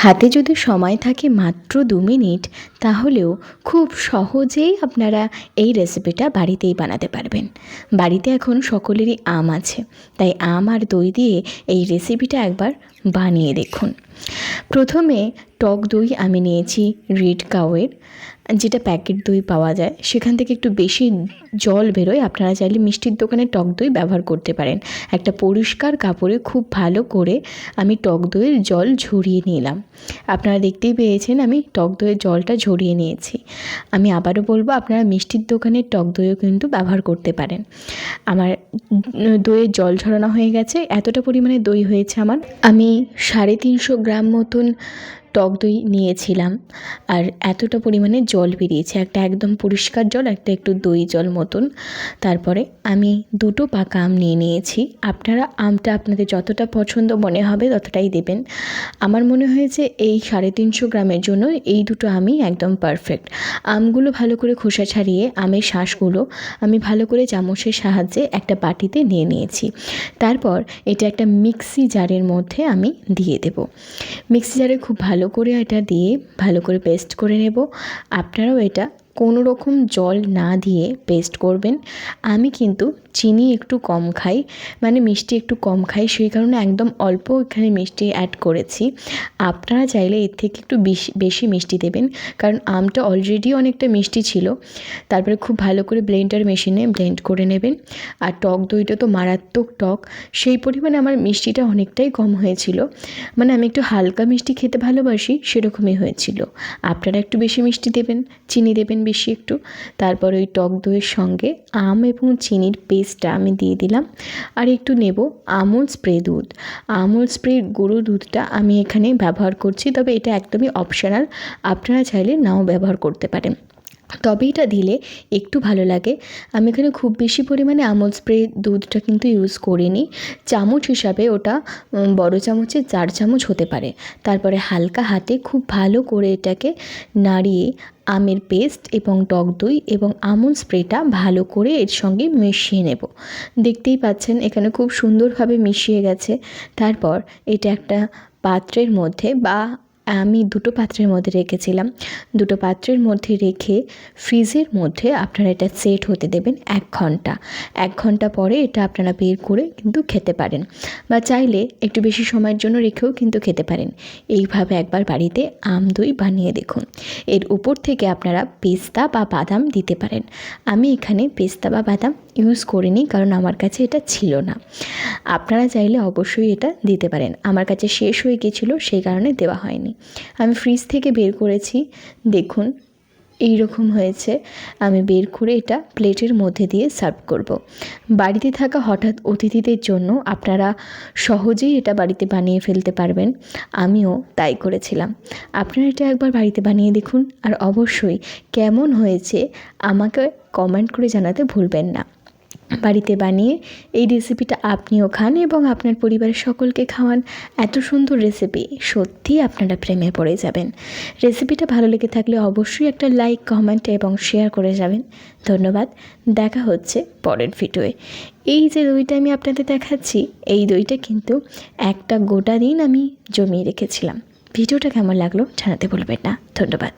হাতে যদি সময় থাকে মাত্র 2 মিনিট, তাহলেও খুব সহজেই আপনারা এই রেসিপিটা বাড়িতেই বানাতে পারবেন। বাড়িতে এখন সকলেরই আম আছে, তাই আম আর দই দিয়ে এই রেসিপিটা একবার বানিয়ে দেখুন। প্রথমে টক দই আমি নিয়েছি রেড কাউয়ের, যেটা প্যাকেট দই পাওয়া যায়, সেখান থেকে একটু বেশি জল বেরোয়। আপনারা চাইলে মিষ্টির দোকানে টক দই ব্যবহার করতে পারেন। একটা পরিষ্কার কাপড়ে খুব ভালো করে আমি টক দইয়ের জল ঝরিয়ে নিলাম। আপনারা দেখতেই পেয়েছেন আমি টক দইয়ের জলটা ঝরিয়ে নিয়েছি। আমি আবারও বলবো, আপনারা মিষ্টির দোকানের টক দইও কিন্তু ব্যবহার করতে পারেন। আমার দইয়ের জল ঝরানো হয়ে গেছে, এতটা পরিমাণে দই হয়েছে আমার। আমি 350 গ্রাম মতন টক দই নিয়েছিলাম, আর এতটা পরিমাণে জল বেরিয়েছে, একটা একদম পরিষ্কার জল, একটা একটু দই জল মতন। তারপরে আমি 2টো পাকা আম নিয়ে নিয়েছি। আপনারা আমটা আপনাদের যতটা পছন্দ মনে হবে ততটাই দেবেন। আমার মনে হয়েছে এই 350 গ্রামের জন্য এই 2টো আমই একদম পারফেক্ট। আমগুলো ভালো করে খোসা ছাড়িয়ে আমের শাঁসগুলো আমি ভালো করে চামচের সাহায্যে একটা বাটিতে নিয়ে নিয়েছি। তারপর এটা একটা মিক্সি জারের মধ্যে আমি দিয়ে দেব। মিক্সি জারে খুব ভালো করে এটা দিয়ে ভালো করে পেস্ট করে নেব। আপনারাও এটা কোনো রকম জল না দিয়ে পেস্ট করবেন। আমি কিন্তু চিনি একটু কম খাই, মানে মিষ্টি একটু কম খাই, সেই কারণে একদম অল্প এখানে মিষ্টি অ্যাড করেছি। আপনারা চাইলে এর থেকে একটু বেশি মিষ্টি দেবেন, কারণ আমটা অলরেডি অনেকটা মিষ্টি ছিল। তারপরে খুব ভালো করে ব্লেন্ডার মেশিনে ব্লেন্ড করে নেবেন। আর টক দইটা তো মারাত্মক টক, সেই পরিমাণে আমার মিষ্টিটা অনেকটাই কম হয়েছিল। মানে আমি একটু হালকা মিষ্টি খেতে ভালোবাসি, সেরকমই হয়েছিল। আপনারা একটু বেশি মিষ্টি দেবেন, চিনি দেবেন বেশি একটু। তারপর ওই টক দইয়ের সঙ্গে আম এবং চিনির পেস্টটা আমি দিয়ে দিলাম। আর একটু নেব আমুল স্প্রে দুধ। আমুল স্প্রে গুঁড়ো দুধটা আমি এখানে ব্যবহার করছি, তবে এটা একদমই অপশনাল, আপনারা চাইলে নাও ব্যবহার করতে পারেন। তবে এটা দিলে একটু ভালো লাগে। আমি এখানে খুব বেশি পরিমাণে আমুল স্প্রে দুধটা কিন্তু ইউজ করিনি। চামচ হিসাবে ওটা বড় চামচে 4 চামচ হতে পারে। তারপরে হালকা হাতে খুব ভালো করে এটাকে নাড়িয়ে আমের পেস্ট এবং টক দই এবং আমুল স্প্রেটা ভালো করে এর সঙ্গে মিশিয়ে নেব। দেখতেই পাচ্ছেন এখানে খুব সুন্দরভাবে মিশিয়ে গেছে। তারপর এটা একটা পাত্রের মধ্যে, বা আমি 2টো পাত্রের মধ্যে রেখেছিলাম, 2টো পাত্রের মধ্যে রেখে ফ্রিজের মধ্যে আপনারা এটা সেট হতে দেবেন 1 ঘন্টা। 1 ঘন্টা পরে এটা আপনারা বের করে কিন্তু খেতে পারেন, বা চাইলে একটু বেশি সময়ের জন্য রেখেও কিন্তু খেতে পারেন। এইভাবে একবার বাড়িতে আম দই বানিয়ে দেখুন। এর উপর থেকে আপনারা পেস্তা বা বাদাম দিতে পারেন। আমি এখানে পেস্তা বা বাদাম ইউজ করিনি, কারণ আমার কাছে এটা ছিল না। আপনারা চাইলে অবশ্যই এটা দিতে পারেন। আমার কাছে শেষ হয়ে গেছিলো, সেই কারণে দেওয়া হয়নি। আমি ফ্রিজ থেকে বের করেছি, দেখুন এই রকম হয়েছে। আমি বের করে এটা প্লেটের মধ্যে দিয়ে সার্ভ করব। বাড়িতে থাকা হঠাৎ অতিথিদের জন্য আপনারা সহজেই এটা বাড়িতে বানিয়ে ফেলতে পারবেন। আমিও তাই করেছিলাম। আপনারা এটা একবার বাড়িতে বানিয়ে দেখুন, আর অবশ্যই কেমন হয়েছে আমাকে কমেন্ট করে জানাতে ভুলবেন না। বাড়িতে বানিয়ে এই রেসিপিটা আপনিও খান এবং আপনার পরিবারের সকলকে খাওয়ান। এত সুন্দর রেসিপি, সত্যিই আপনারা প্রেমে পড়ে যাবেন। রেসিপিটা ভালো লেগে থাকলে অবশ্যই একটা লাইক, কমেন্ট এবং শেয়ার করে যাবেন। ধন্যবাদ। দেখা হচ্ছে পরের ভিডিওয়ে। এই যে দইটা আমি আপনাদের দেখাচ্ছি, এই দইটা কিন্তু একটা গোটা দিন আমি জমিয়ে রেখেছিলাম। ভিডিওটা কেমন লাগলো জানাতে ভুলবেন না। ধন্যবাদ।